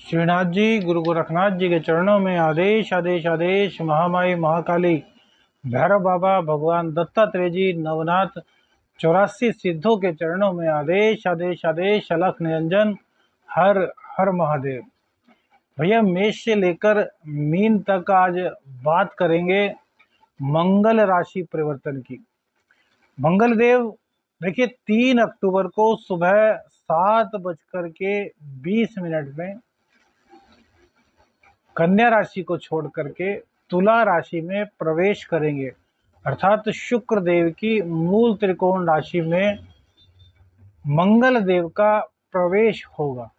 श्रीनाथ जी, गुरु गोरखनाथ जी के चरणों में आदेश आदेश आदेश। महामाई महाकाली, भैरव बाबा, भगवान दत्तात्रेय जी, नवनाथ, 84 सिद्धों के चरणों में आदेश आदेश आदेश। अलख निरंजन, हर हर महादेव। भैया, मेष से लेकर मीन तक आज बात करेंगे मंगल राशि परिवर्तन की। मंगल देव देखिए 3 अक्टूबर को सुबह 7:20 में कन्या राशि को छोड़ करके तुला राशि में प्रवेश करेंगे, अर्थात शुक्र देव की मूल त्रिकोण राशि में मंगल देव का प्रवेश होगा।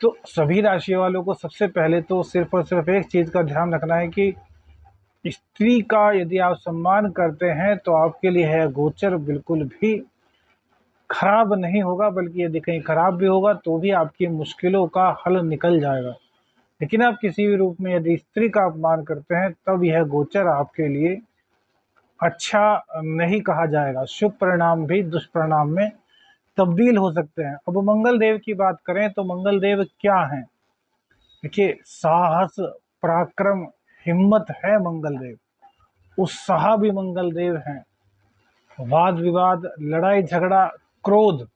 तो सभी राशि वालों को सबसे पहले तो सिर्फ और सिर्फ एक चीज का ध्यान रखना है कि स्त्री का यदि आप सम्मान करते हैं तो आपके लिए है गोचर बिल्कुल भी खराब नहीं होगा, बल्कि यदि कहीं खराब भी होगा तो भी आपकी मुश्किलों का हल निकल जाएगा। लेकिन आप किसी भी रूप में यदि स्त्री का अपमान करते हैं तब यह गोचर आपके लिए अच्छा नहीं कहा जाएगा। शुभ परिणाम भी दुष्परिणाम में तब्दील हो सकते हैं। अब मंगल देव की बात करें तो मंगल देव क्या हैं? देखिए, साहस, पराक्रम, हिम्मत है मंगल देव। उत्साह भी मंगल देव हैं। वाद विवाद, लड़ाई झगड़ा, क्रोध,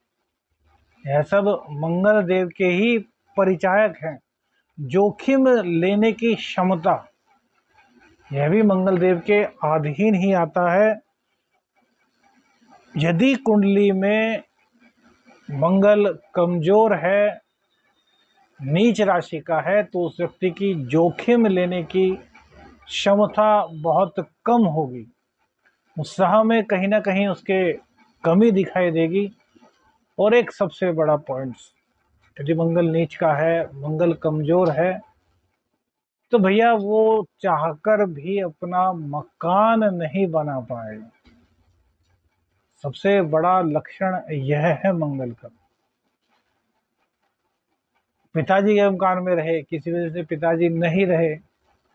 यह सब मंगल देव के ही परिचायक हैं। जोखिम लेने की क्षमता, यह भी मंगल देव के अधीन ही आता है। यदि कुंडली में मंगल कमजोर है, नीच राशि का है, तो उस व्यक्ति की जोखिम लेने की क्षमता बहुत कम होगी। उत्साह में कहीं ना कहीं उसके कमी दिखाई देगी। और एक सबसे बड़ा पॉइंट, यदि मंगल नीच का है, मंगल कमजोर है, तो भैया वो चाहकर भी अपना मकान नहीं बना पाएगा। सबसे बड़ा लक्षण यह है मंगल का। पिताजी के मकान में रहे, किसी वजह से पिताजी नहीं रहे,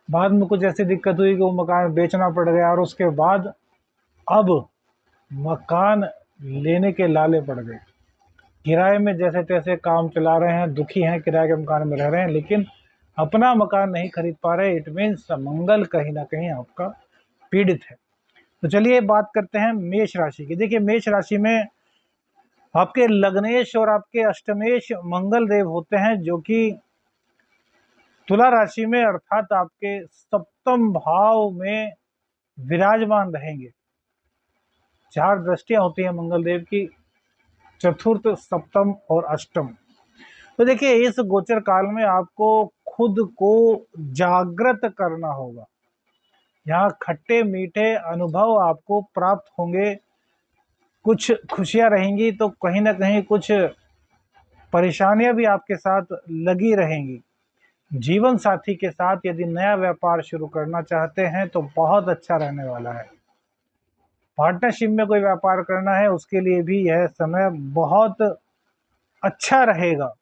बाद में कुछ ऐसी दिक्कत हुई कि वो मकान बेचना पड़ गया और उसके बाद अब मकान लेने के लाले पड़ गए। किराए में जैसे तैसे काम चला रहे हैं, दुखी हैं, किराए के मकान में रह रहे हैं, लेकिन अपना मकान नहीं खरीद पा रहे। इट मीन्स मंगल कहीं ना कहीं आपका पीड़ित है। तो चलिए बात करते हैं मेष राशि की। देखिए, मेष राशि में आपके लग्नेश और आपके अष्टमेश मंगल देव होते हैं, जो कि तुला राशि में अर्थात आपके सप्तम भाव में विराजमान रहेंगे। 4 दृष्टियां होती हैं मंगल देव की, चतुर्थ, सप्तम और अष्टम। तो देखिए, इस गोचर काल में आपको खुद को जागृत करना होगा। यहाँ खट्टे मीठे अनुभव आपको प्राप्त होंगे, कुछ खुशियां रहेंगी तो कहीं ना कहीं कुछ परेशानियां भी आपके साथ लगी रहेंगी। जीवन साथी के साथ यदि नया व्यापार शुरू करना चाहते हैं तो बहुत अच्छा रहने वाला है। पार्टनरशिप में कोई व्यापार करना है उसके लिए भी यह समय बहुत अच्छा रहेगा।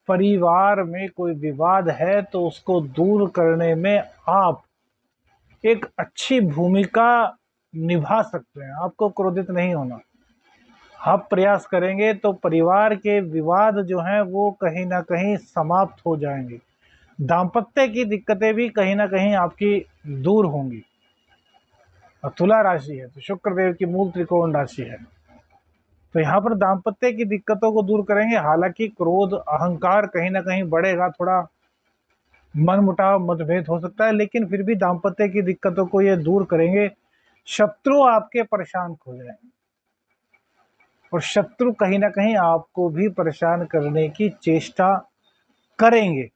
परिवार में कोई विवाद है तो उसको दूर करने में आप एक अच्छी भूमिका निभा सकते हैं। आपको क्रोधित नहीं होना। आप प्रयास करेंगे तो परिवार के विवाद जो हैं वो कहीं ना कहीं समाप्त हो जाएंगे। दाम्पत्य की दिक्कतें भी कहीं ना कहीं आपकी दूर होंगी। और तुला राशि है तो शुक्र देव की मूल त्रिकोण राशि है, तो यहाँ पर दाम्पत्य की दिक्कतों को दूर करेंगे। हालांकि क्रोध, अहंकार कहीं ना कहीं बढ़ेगा, थोड़ा मनमुटाव, मतभेद हो सकता है, लेकिन फिर भी दाम्पत्य की दिक्कतों को ये दूर करेंगे। शत्रु आपके परेशान हो जाएंगे और शत्रु कहीं ना कहीं आपको भी परेशान करने की चेष्टा करेंगे।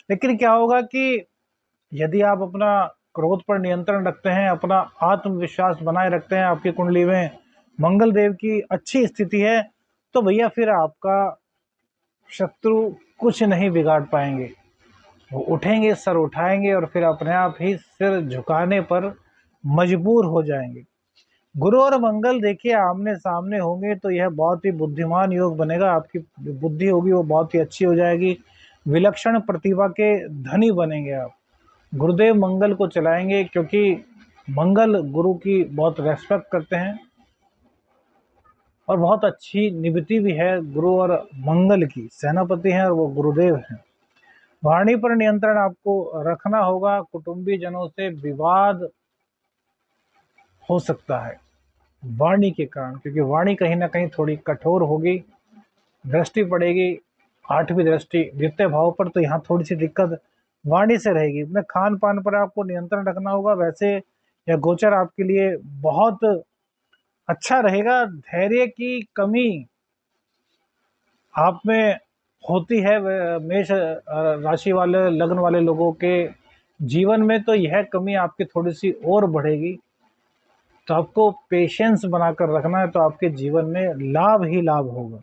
लेकिन क्या होगा कि यदि आप अपना क्रोध पर नियंत्रण रखते हैं, अपना आत्मविश्वास बनाए रखते हैं, आपकी कुंडली में मंगल देव की अच्छी स्थिति है, तो भैया फिर आपका शत्रु कुछ नहीं बिगाड़ पाएंगे। वो उठेंगे, सर उठाएंगे और फिर अपने आप ही सिर झुकाने पर मजबूर हो जाएंगे। गुरु और मंगल देखिए आमने सामने होंगे तो यह बहुत ही बुद्धिमान योग बनेगा। आपकी बुद्धि होगी वो बहुत ही अच्छी हो जाएगी। विलक्षण प्रतिभा के धनी बनेंगे आप। गुरुदेव मंगल को चलाएंगे क्योंकि मंगल गुरु की बहुत रेस्पेक्ट करते हैं। और बहुत अच्छी निवृत्ति भी है गुरु और मंगल की, सेनापति हैं और वो गुरुदेव हैं। वाणी पर नियंत्रण आपको रखना होगा, कुटुंबी जनों से विवाद हो सकता है वाणी के कारण, क्योंकि वाणी कहीं ना कहीं थोड़ी कठोर होगी, दृष्टि पड़ेगी, आठवीं दृष्टि द्वितीय भाव पर, तो यहाँ थोड़ी सी दिक्कत वाणी से रहेगी। अपने खान पान पर आपको नियंत्रण रखना होगा। वैसे यह गोचर आपके लिए बहुत अच्छा रहेगा। धैर्य की कमी आप में होती है मेष राशि वाले लग्न वाले लोगों के जीवन में, तो यह कमी आपकी थोड़ी सी और बढ़ेगी। तो आपको पेशेंस बनाकर रखना है, तो आपके जीवन में लाभ ही लाभ होगा।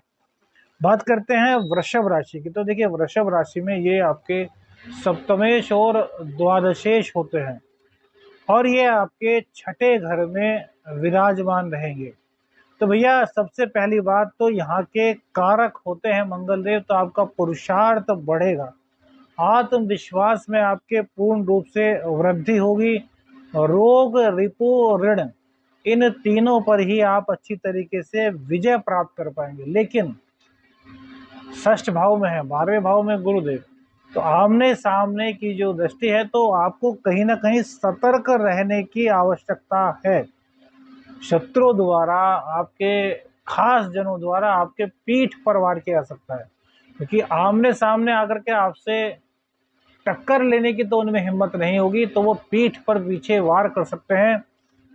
बात करते हैं वृषभ राशि की। तो देखिए वृषभ राशि में ये आपके सप्तमेश और द्वादशेश होते हैं और ये आपके छठे घर में विराजमान रहेंगे। तो भैया सबसे पहली बात तो यहाँ के कारक होते हैं मंगल देव, तो आपका पुरुषार्थ बढ़ेगा, आत्मविश्वास में आपके पूर्ण रूप से वृद्धि होगी। रोग रिपु ऋण इन तीनों पर ही आप अच्छी तरीके से विजय प्राप्त कर पाएंगे। लेकिन षष्ठ भाव में है, 12वें भाव में गुरुदेव, तो आमने सामने की जो दृष्टि है, तो आपको कहीं ना कहीं सतर्क रहने की आवश्यकता है। शत्रु द्वारा, आपके खास जनों द्वारा आपके पीठ पर वार किया जा सकता है, क्योंकि आमने सामने आकर के आपसे टक्कर लेने की तो उनमें हिम्मत नहीं होगी, तो वो पीठ पर पीछे वार कर सकते हैं।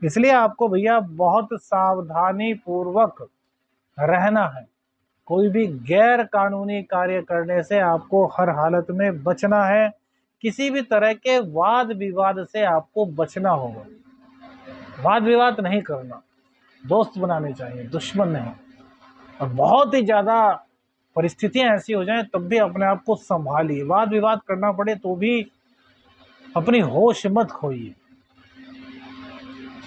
इसलिए आपको भैया बहुत सावधानी पूर्वक रहना है। कोई भी गैर कानूनी कार्य करने से आपको हर हालत में बचना है। किसी भी तरह के वाद विवाद से आपको बचना होगा। वाद विवाद नहीं करना, दोस्त बनाने चाहिए, दुश्मन नहीं। और बहुत ही ज्यादा परिस्थितियां ऐसी हो जाएं तब भी अपने आप को संभालिए। वाद विवाद करना पड़े तो भी अपनी होश मत खोइए।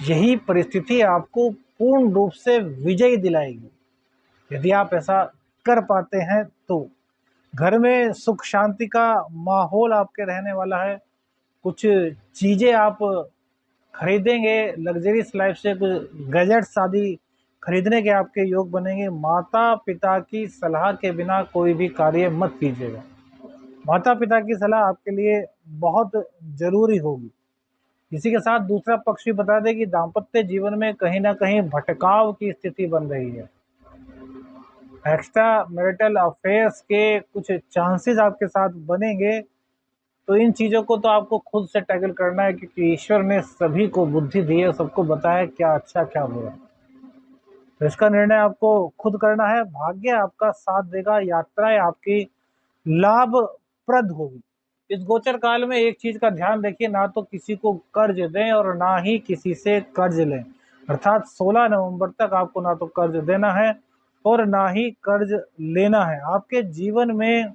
यही परिस्थिति आपको पूर्ण रूप से विजय दिलाएगी यदि आप ऐसा कर पाते हैं। तो घर में सुख शांति का माहौल आपके रहने वाला है। कुछ चीजें आप खरीदेंगे, लग्जरियस लाइफ से कुछ गैजेट्स आदि खरीदने के आपके योग बनेंगे। माता पिता की सलाह के बिना कोई भी कार्य मत कीजिएगा। माता पिता की सलाह आपके लिए बहुत जरूरी होगी। इसी के साथ दूसरा पक्ष भी बता दें कि दाम्पत्य जीवन में कहीं ना कहीं भटकाव की स्थिति बन रही है। एक्स्ट्रा मैरिटल अफेयर्स के कुछ चांसेस आपके साथ बनेंगे, तो इन चीज़ों को तो आपको खुद से टैकल करना है, क्योंकि ईश्वर ने सभी को बुद्धि दी है, सबको बताया क्या अच्छा क्या बुरा। तो इसका निर्णय आपको खुद करना है। भाग्य आपका साथ देगा, यात्राएं आपकी लाभप्रद होगी। इस गोचर काल में एक चीज का ध्यान रखिए, ना तो किसी को कर्ज दें और ना ही किसी से कर्ज लें। अर्थात 16 नवंबर तक आपको ना तो कर्ज देना है और ना ही कर्ज लेना है। आपके जीवन में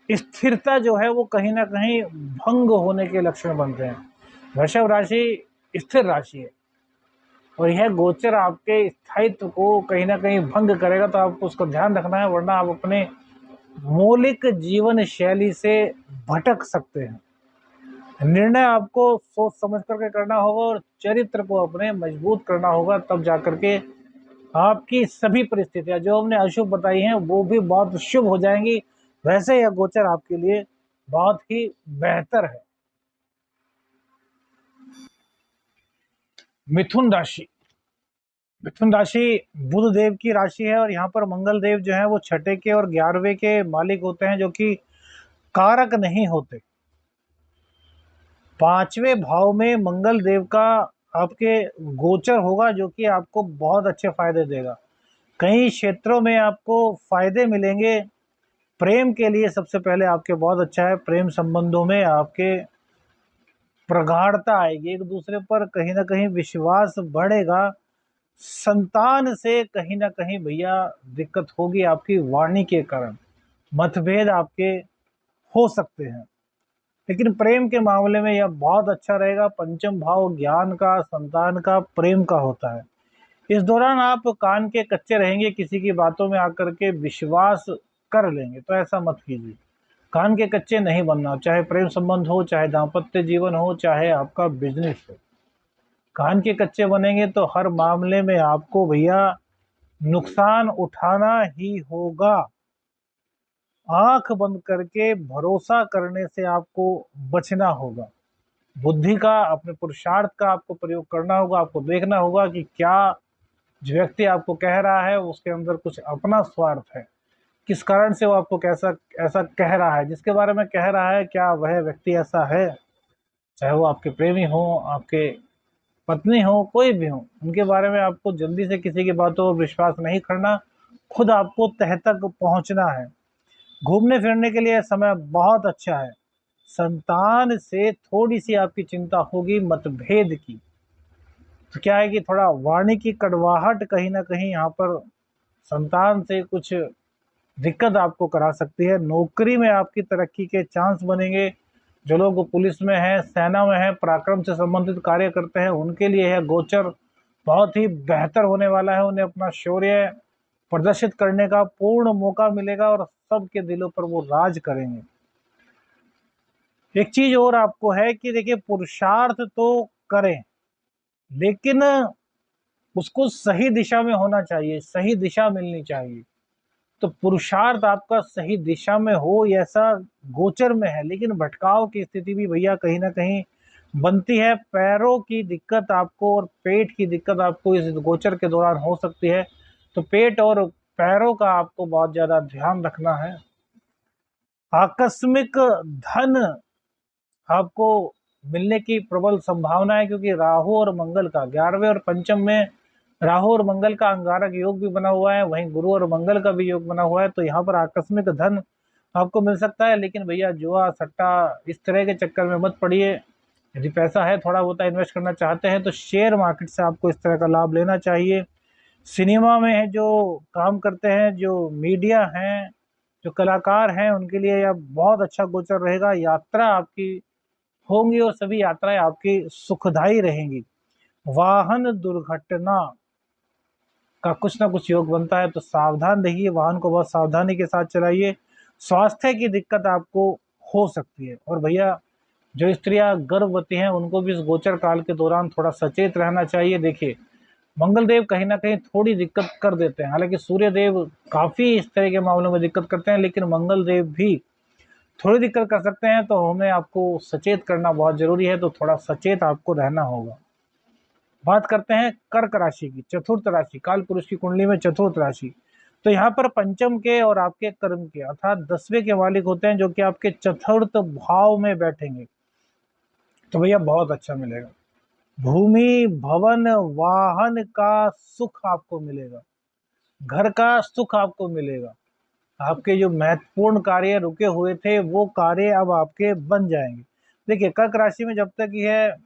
स्थिरता जो है वो कहीं ना कहीं भंग होने के लक्षण बनते हैं। वृषभ राशि स्थिर राशि है और यह गोचर आपके स्थायित्व को कहीं ना कहीं भंग करेगा, तो आपको उसका ध्यान रखना है, वरना आप अपने मौलिक जीवन शैली से भटक सकते हैं। निर्णय आपको सोच समझ करके करना होगा और चरित्र को अपने मजबूत करना होगा, तब जाकर के आपकी सभी परिस्थितियां जो हमने अशुभ बताई हैं वो भी बहुत शुभ हो जाएंगी। वैसे यह गोचर आपके लिए बहुत ही बेहतर है। मिथुन राशि। मिथुन राशि बुध देव की राशि है और यहाँ पर मंगल देव जो है वो छठे के और 11वें के मालिक होते हैं, जो कि कारक नहीं होते। 5वें भाव में मंगल देव का आपके गोचर होगा, जो कि आपको बहुत अच्छे फायदे देगा। कई क्षेत्रों में आपको फायदे मिलेंगे। प्रेम के लिए सबसे पहले आपके बहुत अच्छा है। प्रेम संबंधों में आपके प्रगाढ़ता आएगी, एक दूसरे पर कहीं ना कहीं विश्वास बढ़ेगा। संतान से कहीं ना कहीं भैया दिक्कत होगी, आपकी वाणी के कारण मतभेद आपके हो सकते हैं। लेकिन प्रेम के मामले में यह बहुत अच्छा रहेगा। पंचम भाव ज्ञान का, संतान का, प्रेम का होता है। इस दौरान आप कान के कच्चे रहेंगे, किसी की बातों में आकर के विश्वास कर लेंगे, तो ऐसा मत कीजिए। कान के कच्चे नहीं बनना, चाहे प्रेम संबंध हो, चाहे दाम्पत्य जीवन हो, चाहे आपका बिजनेस हो। कान के कच्चे बनेंगे तो हर मामले में आपको भैया नुकसान उठाना ही होगा। आंख बंद करके भरोसा करने से आपको बचना होगा। बुद्धि का, अपने पुरुषार्थ का आपको प्रयोग करना होगा। आपको देखना होगा कि क्या जो व्यक्ति आपको कह रहा है उसके अंदर कुछ अपना स्वार्थ है, किस कारण से वो आपको कैसा ऐसा कह रहा है, जिसके बारे में कह रहा है क्या वह व्यक्ति ऐसा है। चाहे वो आपके प्रेमी हो, आपके पत्नी हो, कोई भी हो, उनके बारे में आपको जल्दी से किसी की बातों पर विश्वास नहीं करना। खुद आपको तह तक पहुंचना है। घूमने फिरने के लिए समय बहुत अच्छा है। संतान से थोड़ी सी आपकी चिंता होगी, मतभेद की। तो क्या है कि थोड़ा वाणी की कड़वाहट कहीं ना कहीं यहाँ पर संतान से कुछ दिक्कत आपको करा सकती है। नौकरी में आपकी तरक्की के चांस बनेंगे। जो लोग पुलिस में हैं, सेना में हैं, पराक्रम से संबंधित कार्य करते हैं, उनके लिए यह गोचर बहुत ही बेहतर होने वाला है। उन्हें अपना शौर्य प्रदर्शित करने का पूर्ण मौका मिलेगा और सबके दिलों पर वो राज करेंगे। एक चीज और आपको है कि देखिए, पुरुषार्थ तो करें, लेकिन उसको सही दिशा में होना चाहिए, सही दिशा मिलनी चाहिए। तो पुरुषार्थ आपका सही दिशा में हो, ऐसा गोचर में है, लेकिन भटकाव की स्थिति भी भैया कहीं ना कहीं बनती है। पैरों की दिक्कत आपको और पेट की दिक्कत आपको इस गोचर के दौरान हो सकती है। तो पेट और पैरों का आपको बहुत ज्यादा ध्यान रखना है। आकस्मिक धन आपको मिलने की प्रबल संभावना है, क्योंकि राहु और मंगल का 11वें और पंचम में राहु और मंगल का अंगारक योग भी बना हुआ है, वहीं गुरु और मंगल का भी योग बना हुआ है। तो यहाँ पर आकस्मिक धन आपको मिल सकता है। लेकिन भैया जुआ सट्टा इस तरह के चक्कर में मत पड़िए। यदि पैसा है थोड़ा बहुत इन्वेस्ट करना चाहते हैं तो शेयर मार्केट से आपको इस तरह का लाभ लेना चाहिए। सिनेमा में जो काम करते हैं, जो मीडिया हैं, जो कलाकार हैं, उनके लिए यह बहुत अच्छा गोचर रहेगा। यात्रा आपकी होंगी और सभी यात्राएं आपकी सुखदायी रहेंगी। वाहन दुर्घटना का कुछ ना कुछ योग बनता है, तो सावधान रहिए, वाहन को बहुत सावधानी के साथ चलाइए। स्वास्थ्य की दिक्कत आपको हो सकती है। और भैया जो स्त्रियां गर्भवती हैं उनको भी इस गोचर काल के दौरान थोड़ा सचेत रहना चाहिए। देखिए, मंगल देव कहीं ना कहीं थोड़ी दिक्कत कर देते हैं, हालांकि सूर्य देव काफी इस तरह के मामलों में दिक्कत करते हैं, लेकिन मंगल देव भी थोड़ी दिक्कत कर सकते हैं। तो हमें आपको सचेत करना बहुत जरूरी है, तो थोड़ा सचेत आपको रहना होगा। बात करते हैं कर्क राशि की, चतुर्थ राशि, काल पुरुष की कुंडली में चतुर्थ राशि। तो यहाँ पर पंचम के और आपके कर्म के अर्थात 10वें के मालिक होते हैं, जो कि आपके चतुर्थ भाव में बैठेंगे। तो भैया बहुत अच्छा मिलेगा। भूमि, भवन, वाहन का सुख आपको मिलेगा, घर का सुख आपको मिलेगा। आपके जो महत्वपूर्ण कार्य रुके हुए थे वो कार्य अब आपके बन जाएंगे। देखिए, कर्क राशि में जब तक यह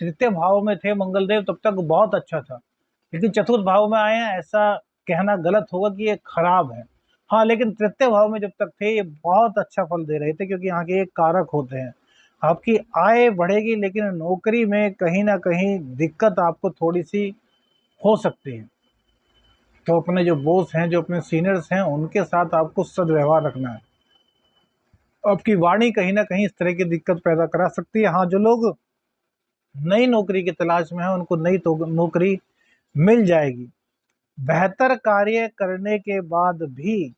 तृतीय भाव में थे मंगल देव तब तक बहुत अच्छा था, लेकिन चतुर्थ भाव में आए हैं, ऐसा कहना गलत होगा कि ये खराब है। हाँ, लेकिन तृतीय भाव में जब तक थे ये बहुत अच्छा फल दे रहे थे, क्योंकि यहाँ के एक कारक होते हैं। आपकी आय बढ़ेगी, लेकिन नौकरी में कहीं ना कहीं दिक्कत आपको थोड़ी सी हो सकती है। तो अपने जो बॉस हैं, जो अपने सीनियर्स हैं, उनके साथ आपको सदव्यवहार रखना है। आपकी वाणी कहीं ना कहीं इस तरह की दिक्कत पैदा करा सकती है। हाँ, जो लोग नई नौकरी की तलाश में है उनको नई नौकरी मिल जाएगी। बेहतर कार्य करने के बाद भी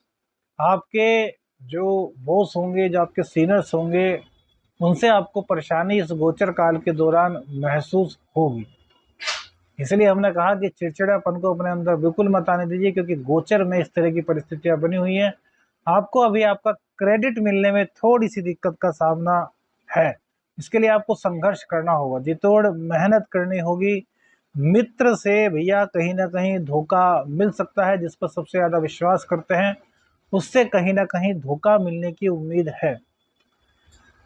आपके जो बॉस होंगे, जो आपके सीनियर्स होंगे, उनसे आपको परेशानी इस गोचर काल के दौरान महसूस होगी। इसलिए हमने कहा कि चिड़चिड़ापन को अपने अंदर बिल्कुल मत आने दीजिए, क्योंकि गोचर में इस तरह की परिस्थितियां बनी हुई हैं। आपको अभी आपका क्रेडिट मिलने में थोड़ी सी दिक्कत का सामना है। इसके लिए आपको संघर्ष करना होगा, जितोड़ मेहनत करनी होगी। मित्र से भैया कहीं ना कहीं धोखा मिल सकता है। जिस पर सबसे ज्यादा विश्वास करते हैं उससे कहीं ना कहीं धोखा मिलने की उम्मीद है।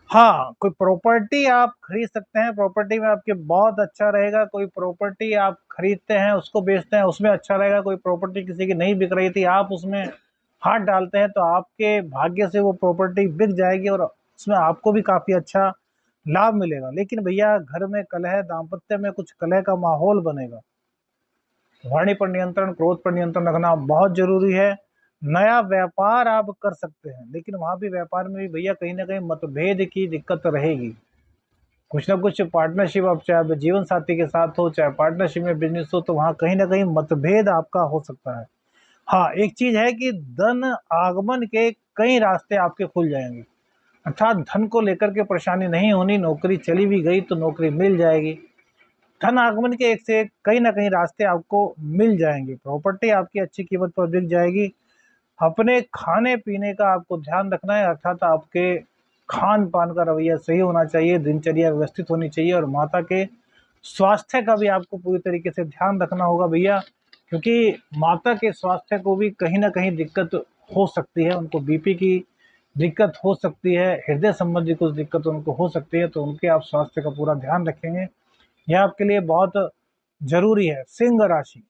हाँ, कोई प्रॉपर्टी आप खरीद सकते हैं, प्रॉपर्टी में आपके बहुत अच्छा रहेगा। कोई प्रॉपर्टी आप खरीदते हैं, उसको बेचते हैं, उसमें अच्छा रहेगा। कोई प्रॉपर्टी किसी की नहीं बिक रही थी, आप उसमें हाथ डालते हैं तो आपके भाग्य से वो प्रॉपर्टी बिक जाएगी और उसमें आपको भी काफी अच्छा लाभ मिलेगा। लेकिन भैया घर में कलह, दाम्पत्य में कुछ कलह का माहौल बनेगा। वाणी पर नियंत्रण, क्रोध पर नियंत्रण रखना बहुत जरूरी है। नया व्यापार आप कर सकते हैं, लेकिन वहां भी व्यापार में भी भैया कहीं ना कहीं मतभेद की दिक्कत रहेगी। कुछ ना कुछ पार्टनरशिप, आप चाहे जीवन साथी के साथ हो, चाहे पार्टनरशिप में बिजनेस हो, तो वहां कहीं ना कहीं मतभेद आपका हो सकता है। हाँ, एक चीज है कि धन आगमन के कई रास्ते आपके खुल जाएंगे, अर्थात धन को लेकर के परेशानी नहीं होनी, नौकरी चली भी गई तो नौकरी मिल जाएगी। धन आगमन के एक से एक कहीं ना कहीं रास्ते आपको मिल जाएंगे, प्रॉपर्टी आपकी अच्छी कीमत पर बिक जाएगी। अपने खाने पीने का आपको ध्यान रखना है, अर्थात आपके खान पान का रवैया सही होना चाहिए, दिनचर्या व्यवस्थित होनी चाहिए, और माता के स्वास्थ्य का भी आपको पूरी तरीके से ध्यान रखना होगा भैया, क्योंकि माता के स्वास्थ्य को भी कहीं ना कहीं दिक्कत हो सकती है, उनको बीपी की दिक्कत हो सकती है, हृदय संबंधी कुछ दिक्कत उनको हो सकती है, तो उनके आप स्वास्थ्य का पूरा ध्यान रखेंगे, यह आपके लिए बहुत जरूरी है। सिंह राशि,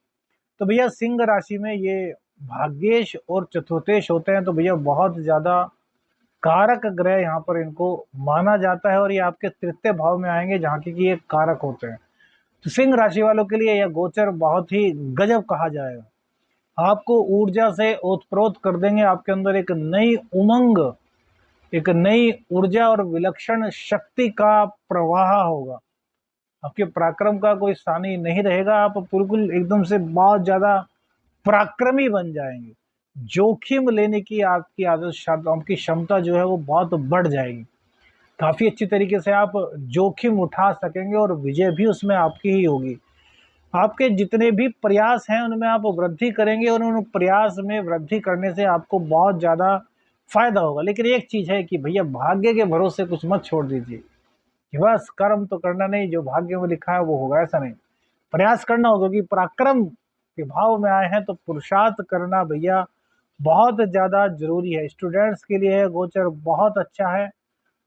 तो भैया सिंह राशि में ये भाग्येश और चतुर्थेश होते हैं, तो भैया बहुत ज्यादा कारक ग्रह यहाँ पर इनको माना जाता है, और ये आपके तृतीय भाव में आएंगे जहाँ की ये कारक होते हैं। तो सिंह राशि वालों के लिए यह गोचर बहुत ही गजब कहा जाएगा, आपको ऊर्जा से ओतप्रोत कर देंगे, आपके अंदर एक नई उमंग, एक नई ऊर्जा और विलक्षण शक्ति का प्रवाह होगा, आपके पराक्रम का कोई स्थानी नहीं रहेगा, आप बिल्कुल एकदम से बहुत ज्यादा पराक्रमी बन जाएंगे, जोखिम लेने की आपकी आदत, आपकी क्षमता जो है वो बहुत बढ़ जाएगी, काफी अच्छी तरीके से आप जोखिम उठा सकेंगे और विजय भी उसमें आपकी ही होगी। आपके जितने भी प्रयास हैं उनमें आप वृद्धि करेंगे, और उन प्रयास में वृद्धि करने से आपको बहुत ज़्यादा फायदा होगा। लेकिन एक चीज़ है कि भैया भाग्य के भरोसे कुछ मत छोड़ दीजिए कि बस कर्म तो करना नहीं, जो भाग्य में लिखा है वो होगा, ऐसा नहीं, प्रयास करना होगा, कि पराक्रम के भाव में आए हैं तो पुरुषार्थ करना भैया बहुत ज़्यादा जरूरी है। स्टूडेंट्स के लिए गोचर बहुत अच्छा है,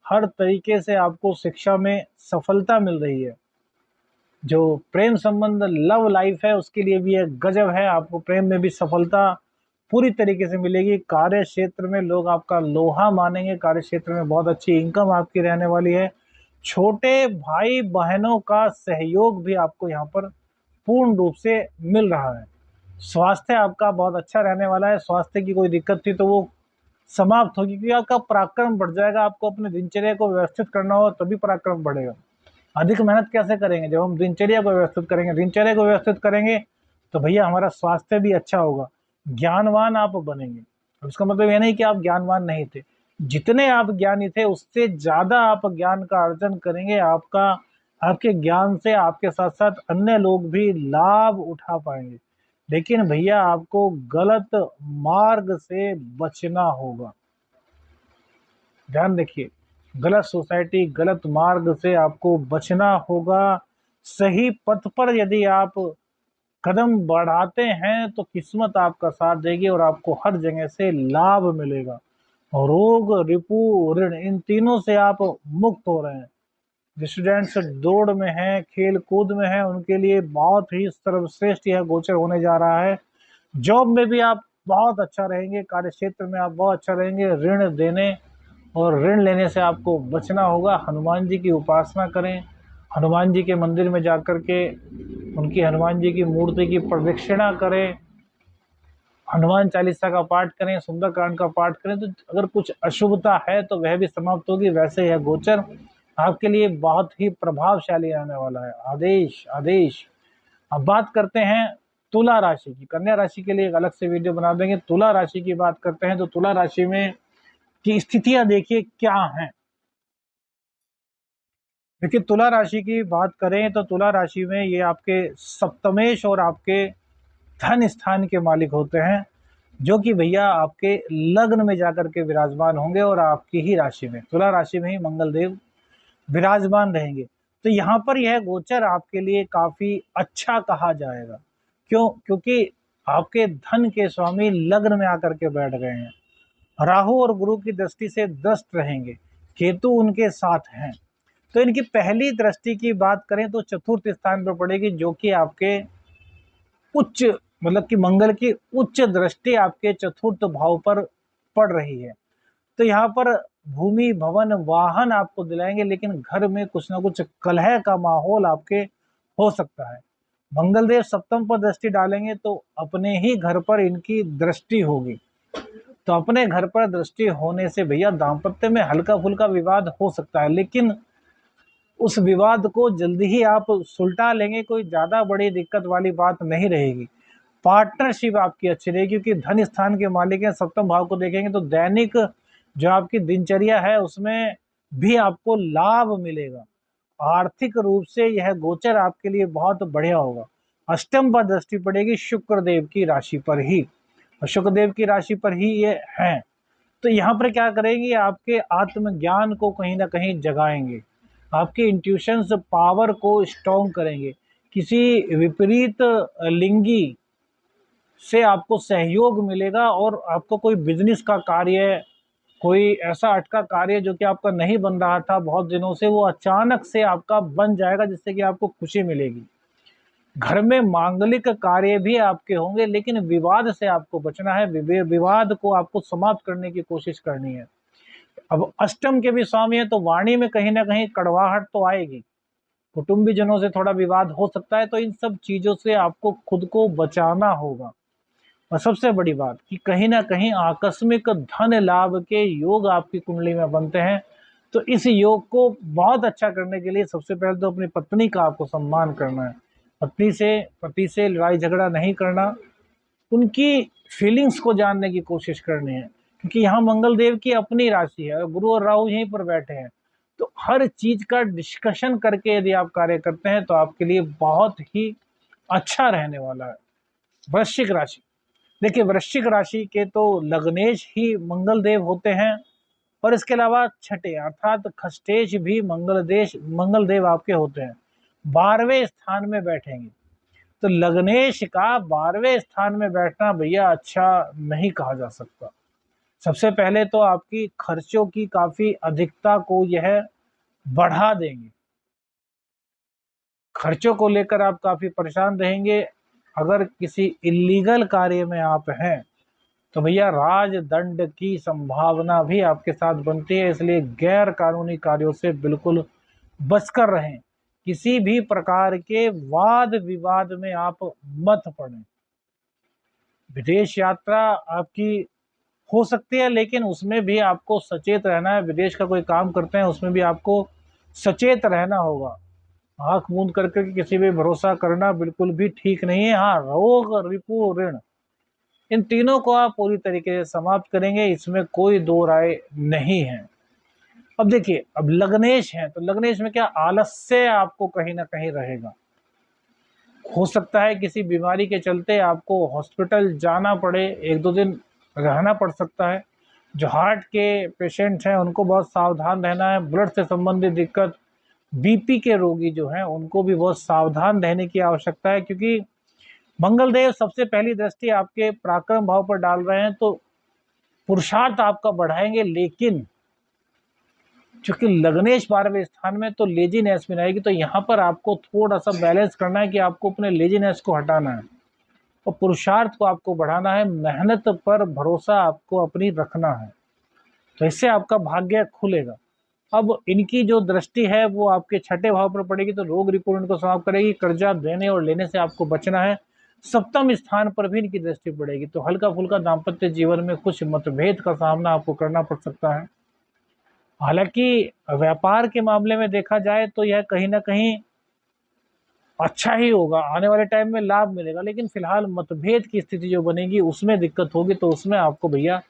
हर तरीके से आपको शिक्षा में सफलता मिल रही है, जो प्रेम संबंध लव लाइफ है उसके लिए भी एक गजब है, आपको प्रेम में भी सफलता पूरी तरीके से मिलेगी, कार्य क्षेत्र में लोग आपका लोहा मानेंगे, कार्य क्षेत्र में बहुत अच्छी इनकम आपकी रहने वाली है, छोटे भाई बहनों का सहयोग भी आपको यहाँ पर पूर्ण रूप से मिल रहा है। स्वास्थ्य आपका बहुत अच्छा रहने वाला है, स्वास्थ्य की कोई दिक्कत थी तो वो समाप्त होगी, क्योंकि आपका पराक्रम बढ़ जाएगा, आपको अपने दिनचर्या को व्यवस्थित करना हो तभी पराक्रम बढ़ेगा। अधिक मेहनत कैसे करेंगे, जब हम दिनचर्या को व्यवस्थित करेंगे, दिनचर्या को व्यवस्थित करेंगे तो भैया हमारा स्वास्थ्य भी अच्छा होगा, ज्ञानवान आप बनेंगे। अब इसका मतलब यह नहीं कि आप ज्ञानवान नहीं थे, जितने आप ज्ञानी थे उससे ज्यादा आप ज्ञान का अर्जन करेंगे, आपका आपके ज्ञान से आपके साथ साथ अन्य लोग भी लाभ उठा पाएंगे। लेकिन भैया आपको गलत मार्ग से बचना होगा, ध्यान रखिए, गलत सोसाइटी गलत मार्ग से आपको बचना होगा। सही पथ पर यदि आप कदम बढ़ाते हैं तो किस्मत आपका साथ देगी और आपको हर जगह से लाभ मिलेगा, रोग रिपु ऋण इन तीनों से आप मुक्त हो रहे हैं। जो स्टूडेंट्स दौड़ में हैं, खेल कूद में हैं, उनके लिए बहुत ही सर्वश्रेष्ठ यह गोचर होने जा रहा है। जॉब में भी आप बहुत अच्छा रहेंगे, कार्य क्षेत्र में आप बहुत अच्छा रहेंगे, ऋण देने और ऋण लेने से आपको बचना होगा। हनुमान जी की उपासना करें, हनुमान जी के मंदिर में जाकर के उनकी हनुमान जी की मूर्ति की प्रदक्षिणा करें, हनुमान चालीसा का पाठ करें, सुंदरकांड का पाठ करें, तो अगर कुछ अशुभता है तो वह भी समाप्त होगी। वैसे यह गोचर आपके लिए बहुत ही प्रभावशाली रहने वाला है। आदेश आदेश। अब बात करते हैं तुला राशि की, कन्या राशि के लिए एक अलग से वीडियो बना देंगे। तुला राशि की बात करते हैं तो तुला राशि में की स्थितियां देखिए क्या हैं। देखिए तुला राशि की बात करें तो तुला राशि में ये आपके सप्तमेश और आपके धन स्थान के मालिक होते हैं, जो कि भैया आपके लग्न में जाकर के विराजमान होंगे और आपकी ही राशि में, तुला राशि में ही मंगल देव विराजमान रहेंगे। तो यहाँ पर यह गोचर आपके लिए काफी अच्छा कहा जाएगा। क्यों? क्योंकि आपके धन के स्वामी लग्न में आकर के बैठ गए हैं, राहु और गुरु की दृष्टि से दस्त रहेंगे, केतु उनके साथ हैं। तो इनकी पहली दृष्टि की बात करें तो चतुर्थ स्थान पर पड़ेगी, जो कि आपके उच्च, मतलब कि मंगल की उच्च दृष्टि आपके चतुर्थ भाव पर पड़ रही है। तो यहाँ पर भूमि भवन वाहन आपको दिलाएंगे, लेकिन घर में कुछ ना कुछ कलह का माहौल आपके हो सकता है। मंगल देव सप्तम पर दृष्टि डालेंगे तो अपने ही घर पर इनकी दृष्टि होगी, तो अपने घर पर दृष्टि होने से भैया दाम्पत्य में हल्का फुल्का विवाद हो सकता है, लेकिन उस विवाद को जल्दी ही आप सुलटा लेंगे, कोई ज्यादा बड़ी दिक्कत वाली बात नहीं रहेगी। पार्टनरशिप आपकी अच्छी रहेगी, क्योंकि धन स्थान के मालिक हैं। सप्तम भाव को देखेंगे तो दैनिक जो आपकी दिनचर्या है उसमें भी आपको लाभ मिलेगा। आर्थिक रूप से यह गोचर आपके लिए बहुत बढ़िया होगा। अष्टम पर दृष्टि पड़ेगी शुक्र देव की राशि पर ही, और शुक्र देव की राशि पर ही ये है। तो यहाँ पर क्या करेंगे, आपके आत्मज्ञान को कहीं ना कहीं जगाएंगे, आपके इंट्यूशंस पावर को स्ट्रॉन्ग करेंगे। किसी विपरीत लिंगी से आपको सहयोग मिलेगा, और आपको कोई बिजनेस का कार्य, कोई ऐसा अटका कार्य जो कि आपका नहीं बन रहा था बहुत दिनों से, वो अचानक से आपका बन जाएगा, जिससे कि आपको खुशी मिलेगी। घर में मांगलिक कार्य भी आपके होंगे, लेकिन विवाद से आपको बचना है। विवाद को आपको समाप्त करने की कोशिश करनी है। अब अष्टम के भी स्वामी है, तो वाणी में कहीं ना कहीं कड़वाहट तो आएगी, कुटुंबीजनों से थोड़ा विवाद हो सकता है। तो इन सब चीजों से आपको खुद को बचाना होगा। और सबसे बड़ी बात कि कहीं ना कहीं आकस्मिक धन लाभ के योग आपकी कुंडली में बनते हैं। तो इस योग को बहुत अच्छा करने के लिए सबसे पहले तो अपनी पत्नी का आपको सम्मान करना है। पति से लड़ाई झगड़ा नहीं करना, उनकी फीलिंग्स को जानने की कोशिश करनी है, क्योंकि यहाँ मंगल देव की अपनी राशि है और गुरु और राहु यहीं पर बैठे हैं। तो हर चीज का डिस्कशन करके यदि आप कार्य करते हैं तो आपके लिए बहुत ही अच्छा रहने वाला है। वृश्चिक राशि, देखिए वृश्चिक राशि के तो लग्नेश ही मंगल देव होते हैं, और इसके अलावा छठे अर्थात खष्टेश भी मंगल देव आपके होते हैं। 12वें स्थान में बैठेंगे, तो लग्नेश का 12वें स्थान में बैठना भैया अच्छा नहीं कहा जा सकता। सबसे पहले तो आपकी खर्चों की काफी अधिकता को यह बढ़ा देंगे, खर्चों को लेकर आप काफी परेशान रहेंगे। अगर किसी इलीगल कार्य में आप हैं तो भैया राजदंड की संभावना भी आपके साथ बनती है, इसलिए गैर कानूनी कार्यों से बिल्कुल बचकर रहें। किसी भी प्रकार के वाद विवाद में आप मत पड़ें। विदेश यात्रा आपकी हो सकती है, लेकिन उसमें भी आपको सचेत रहना है। विदेश का कोई काम करते हैं उसमें भी आपको सचेत रहना होगा। आंख मूंद करके किसी भी भरोसा करना बिल्कुल भी ठीक नहीं है। हाँ, रोग रिपु ऋण, इन तीनों को आप पूरी तरीके से समाप्त करेंगे, इसमें कोई दो राय नहीं है। अब देखिए, अब लग्नेश है तो लग्नेश में क्या आलस्य आपको कहीं ना कहीं रहेगा। हो सकता है किसी बीमारी के चलते आपको हॉस्पिटल जाना पड़े, 1-2 दिन रहना पड़ सकता है। जो हार्ट के पेशेंट हैं उनको बहुत सावधान रहना है। ब्लड से संबंधित दिक्कत, बीपी के रोगी जो हैं उनको भी बहुत सावधान रहने की आवश्यकता है, क्योंकि मंगल देव सबसे पहली दृष्टि आपके पराक्रम भाव पर डाल रहे हैं। तो पुरुषार्थ आपका बढ़ाएंगे, लेकिन चूंकि लग्नेश 12वें स्थान में, तो लेजीनेस में रहेगी। तो यहाँ पर आपको थोड़ा सा बैलेंस करना है कि आपको अपने लेजीनेस को हटाना है और पुरुषार्थ को आपको बढ़ाना है। मेहनत पर भरोसा आपको अपनी रखना है, तो इससे आपका भाग्य खुलेगा। अब इनकी जो दृष्टि है वो आपके छठे भाव पर पड़ेगी, तो रोग रिपूर्ण को समाप्त करेगी। कर्जा देने और लेने से आपको बचना है। सप्तम स्थान पर भी इनकी दृष्टि पड़ेगी, तो हल्का फुल्का दाम्पत्य जीवन में कुछ मतभेद का सामना आपको करना पड़ सकता है। हालांकि व्यापार के मामले में देखा जाए तो यह कहीं ना कहीं अच्छा ही होगा, आने वाले टाइम में लाभ मिलेगा। लेकिन फिलहाल मतभेद की स्थिति जो बनेगी उसमें दिक्कत होगी, तो उसमें आपको भैया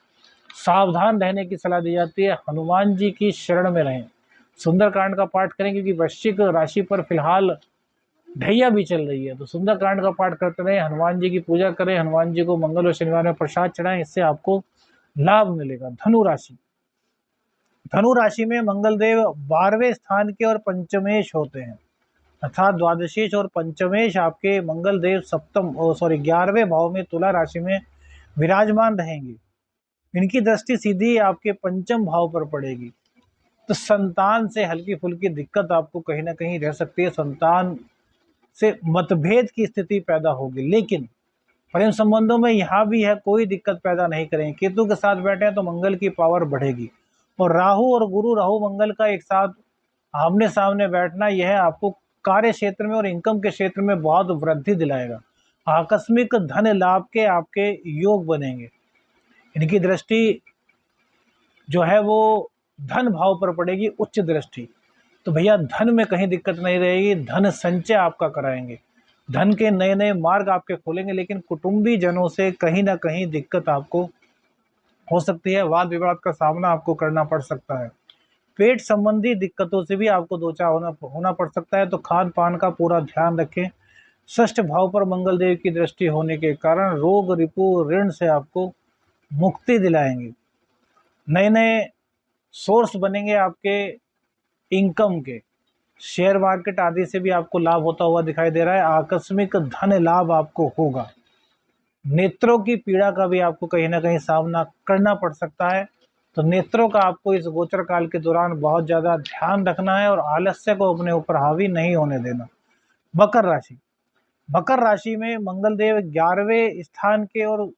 सावधान रहने की सलाह दी जाती है। हनुमान जी की शरण में रहें, सुंदरकांड का पाठ करें, क्योंकि वृश्चिक राशि पर फिलहाल ढैया भी चल रही है। तो सुंदरकांड का पाठ करते रहें, हनुमान जी की पूजा करें, हनुमान जी को मंगल और शनिवार में प्रसाद चढ़ाएं, इससे आपको लाभ मिलेगा। धनु राशि में मंगल देव 12वें स्थान के और पंचमेश होते हैं, अर्थात द्वादशेश और पंचमेश आपके मंगल देव 11वें भाव में तुला राशि में विराजमान रहेंगे। इनकी दृष्टि सीधी आपके पंचम भाव पर पड़ेगी, तो संतान से हल्की फुल्की दिक्कत आपको कहीं ना कहीं रह सकती है। संतान से मतभेद की स्थिति पैदा होगी, लेकिन प्रेम संबंधों में यहाँ भी है, कोई दिक्कत पैदा नहीं करेंगे। केतु के साथ बैठे हैं तो मंगल की पावर बढ़ेगी, और राहु और गुरु, राहु मंगल का एक साथ आमने सामने बैठना यह आपको कार्य क्षेत्र में और इनकम के क्षेत्र में बहुत वृद्धि दिलाएगा। आकस्मिक धन लाभ के आपके योग बनेंगे। इनकी दृष्टि जो है वो धन भाव पर पड़ेगी, उच्च दृष्टि। तो भैया धन में कहीं दिक्कत नहीं रहेगी, धन संचय आपका कराएंगे। धन के नए नए मार्ग आपके खोलेंगे, लेकिन कुटुंबी जनों से कहीं ना कहीं दिक्कत आपको हो सकती है, वाद विवाद का सामना आपको करना पड़ सकता है। पेट संबंधी दिक्कतों से भी आपको दो चार होना होना पड़ सकता है, तो खान पान का पूरा ध्यान रखें। षष्ठ भाव पर मंगल देव की दृष्टि होने के कारण रोग रिपु ऋण से आपको मुक्ति दिलाएंगे। नए नए सोर्स बनेंगे आपके इनकम के, शेयर मार्केट आदि से भी आपको लाभ होता हुआ दिखाई दे रहा है। आकस्मिक धन लाभ आपको होगा। नेत्रों की पीड़ा का भी आपको कहीं ना कहीं सामना करना पड़ सकता है, तो नेत्रों का आपको इस गोचर काल के दौरान बहुत ज़्यादा ध्यान रखना है और आलस्य को अपने ऊपर हावी नहीं होने देना। मकर राशि, मकर राशि में मंगल देव 11वें स्थान के और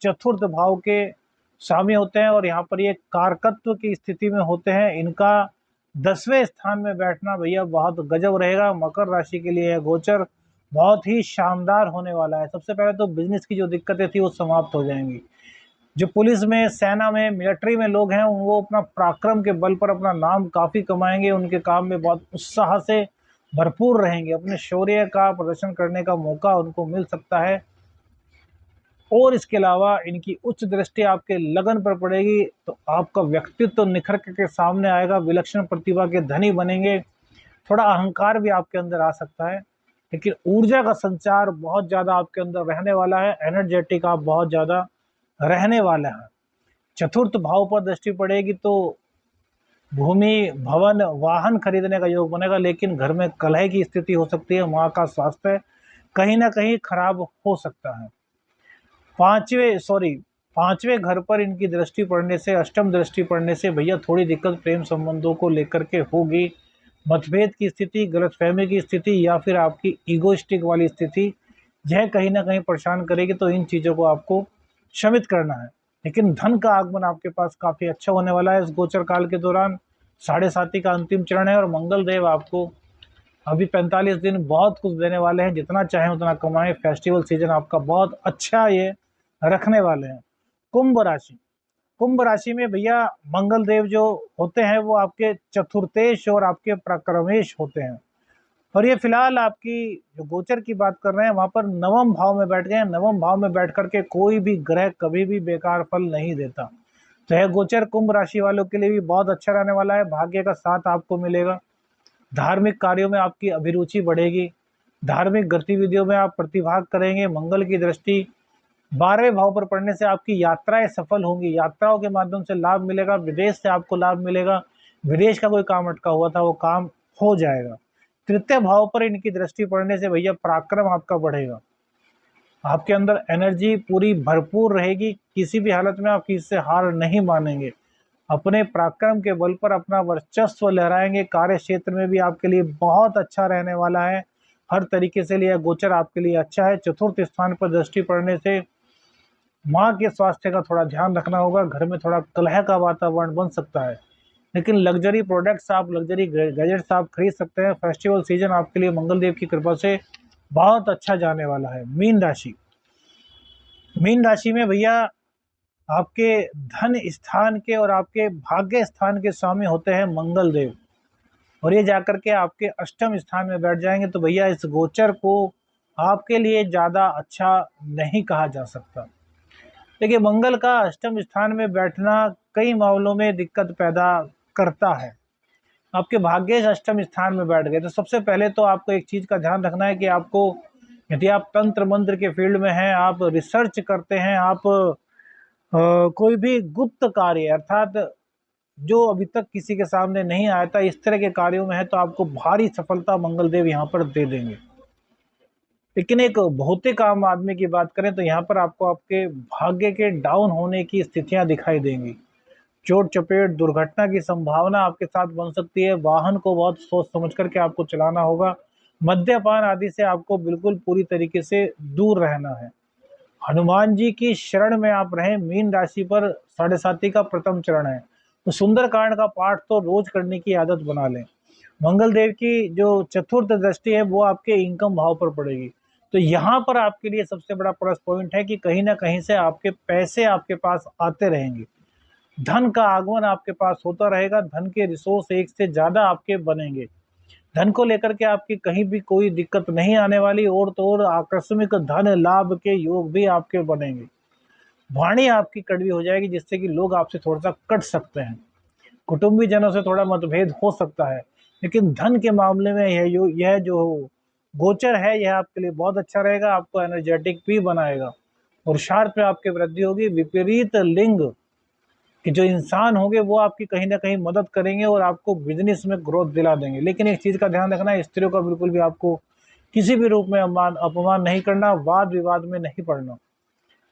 चतुर्थ भाव के स्वामी होते हैं, और यहाँ पर ये कारकत्व की स्थिति में होते हैं। इनका 10वें स्थान में बैठना भैया बहुत गजब रहेगा। मकर राशि के लिए यह गोचर बहुत ही शानदार होने वाला है। सबसे पहले तो बिजनेस की जो दिक्कतें थी वो समाप्त हो जाएंगी। जो पुलिस में, सेना में, मिलिट्री में लोग हैं, वो अपना पराक्रम के बल पर अपना नाम काफ़ी कमाएंगे। उनके काम में बहुत उत्साह से भरपूर रहेंगे। अपने शौर्य का प्रदर्शन करने का मौका उनको मिल सकता है। और इसके अलावा इनकी उच्च दृष्टि आपके लगन पर पड़ेगी, तो आपका व्यक्तित्व तो निखर के सामने आएगा। विलक्षण प्रतिभा के धनी बनेंगे। थोड़ा अहंकार भी आपके अंदर आ सकता है, लेकिन ऊर्जा का संचार बहुत ज़्यादा आपके अंदर रहने वाला है। एनर्जेटिक आप बहुत ज़्यादा रहने वाले हैं। चतुर्थ भाव पर दृष्टि पड़ेगी तो भूमि, भवन, वाहन खरीदने का योग बनेगा, लेकिन घर में कलह की स्थिति हो सकती है। माँ का स्वास्थ्य कहीं ना कहीं खराब हो सकता है। पांचवें घर पर इनकी दृष्टि पड़ने से, अष्टम दृष्टि पड़ने से भैया थोड़ी दिक्कत प्रेम संबंधों को लेकर के होगी। मतभेद की स्थिति, गलतफहमी की स्थिति, या फिर आपकी ईगोइस्टिक वाली स्थिति, यह कहीं ना कहीं परेशान करेगी। तो इन चीज़ों को आपको शमित करना है। लेकिन धन का आगमन आपके पास काफ़ी अच्छा होने वाला है इस गोचर काल के दौरान। 7.5 का अंतिम चरण है, और मंगल देव आपको अभी 45 दिन बहुत कुछ देने वाले हैं। जितना चाहें उतना कमाएं। फेस्टिवल सीजन आपका बहुत अच्छा ये रखने वाले हैं। कुंभ राशि, कुंभ राशि में भैया मंगल देव जो होते हैं वो आपके चतुर्थेश और आपके प्रक्रमेश होते हैं। और ये फिलहाल आपकी जो गोचर की बात कर रहे हैं वहां पर नवम भाव में बैठ गए हैं। नवम भाव में बैठ करके कोई भी ग्रह कभी भी बेकार फल नहीं देता। तो यह गोचर कुंभ राशि वालों के लिए भी बहुत अच्छा रहने वाला है। भाग्य का साथ आपको मिलेगा। धार्मिक कार्यों में आपकी अभिरुचि बढ़ेगी। धार्मिक गतिविधियों में आप प्रतिभाग करेंगे। मंगल की दृष्टि 12वें भाव पर पड़ने से आपकी यात्राएं सफल होंगी। यात्राओं के माध्यम से लाभ मिलेगा। विदेश से आपको लाभ मिलेगा। विदेश का कोई काम अटका हुआ था वो काम हो जाएगा। तृतीय भाव पर इनकी दृष्टि पड़ने से भैया पराक्रम आपका बढ़ेगा। आपके अंदर एनर्जी पूरी भरपूर रहेगी। किसी भी हालत में आप किसी से हार नहीं मानेंगे। अपने पराक्रम के बल पर अपना वर्चस्व लहराएंगे। कार्य क्षेत्र में भी आपके लिए बहुत अच्छा रहने वाला है। हर तरीके से यह गोचर आपके लिए अच्छा है। चतुर्थ स्थान पर दृष्टि पड़ने से माँ के स्वास्थ्य का थोड़ा ध्यान रखना होगा। घर में थोड़ा कलह का वातावरण बन सकता है, लेकिन लग्जरी प्रोडक्ट्स आप, लग्जरी गैजेट्स आप खरीद सकते हैं। फेस्टिवल सीजन आपके लिए मंगल देव की कृपा से बहुत अच्छा जाने वाला है। मीन राशि, मीन राशि में भैया आपके धन स्थान के और आपके भाग्य स्थान के स्वामी होते हैं मंगल देव, और ये जाकर के आपके अष्टम स्थान में बैठ जाएंगे। तो भैया इस गोचर को आपके लिए ज़्यादा अच्छा नहीं कहा जा सकता। देखिए, मंगल का अष्टम स्थान में बैठना कई मामलों में दिक्कत पैदा करता है। आपके भाग्य अष्टम स्थान में बैठ गए, तो सबसे पहले तो आपको एक चीज़ का ध्यान रखना है कि आपको, यदि आप तंत्र मंत्र के फील्ड में हैं, आप रिसर्च करते हैं, आप कोई भी गुप्त कार्य अर्थात जो अभी तक किसी के सामने नहीं आया था, इस तरह के कार्यों में है, तो आपको भारी सफलता मंगल देव यहाँ पर दे देंगे। लेकिन एक भौतिक आम आदमी की बात करें तो यहाँ पर आपको आपके भाग्य के डाउन होने की स्थितियां दिखाई देंगी। चोट चपेट, दुर्घटना की संभावना आपके साथ बन सकती है। वाहन को बहुत सोच समझ करके आपको चलाना होगा। मद्यपान आदि से आपको बिल्कुल पूरी तरीके से दूर रहना है। हनुमान जी की शरण में आप रहें। मीन राशि पर 7.5 का प्रथम चरण है, तो सुंदरकांड का पाठ तो रोज करने की आदत बना लें। मंगल देव की जो चतुर्थ दृष्टि है वो आपके इनकम भाव पर पड़ेगी, तो यहाँ पर आपके लिए सबसे बड़ा प्लस पॉइंट है कि कहीं ना कहीं से आपके पैसे आपके पास आते रहेंगे। धन का आगमन आपके पास होता रहेगा। धन के रिसोर्स एक से ज़्यादा आपके बनेंगे। धन को लेकर के आपकी कहीं भी कोई दिक्कत नहीं आने वाली, और तो और आकस्मिक धन लाभ के योग भी आपके बनेंगे। वाणी आपकी कड़वी हो जाएगी, जिससे कि लोग आपसे थोड़ा सा कट सकते हैं। कुटुंबी जनों से थोड़ा मतभेद हो सकता है, लेकिन धन के मामले में यह जो गोचर है यह आपके लिए बहुत अच्छा रहेगा, आपको एनर्जेटिक भी बनाएगा। पुरुषार्थ में आपकी वृद्धि होगी। विपरीत लिंग कि जो इंसान होंगे वो आपकी कहीं ना कहीं मदद करेंगे और आपको बिजनेस में ग्रोथ दिला देंगे। लेकिन एक चीज़ का ध्यान रखना है, स्त्रियों का बिल्कुल भी आपको किसी भी रूप में अपमान नहीं करना, वाद विवाद में नहीं पड़ना,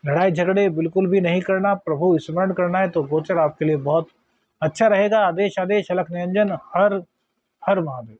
लड़ाई झगड़े बिल्कुल भी नहीं करना, प्रभु स्मरण करना है, तो गोचर आपके लिए बहुत अच्छा रहेगा। आदेश आदेश अलख निरंजन। हर हर महादेव।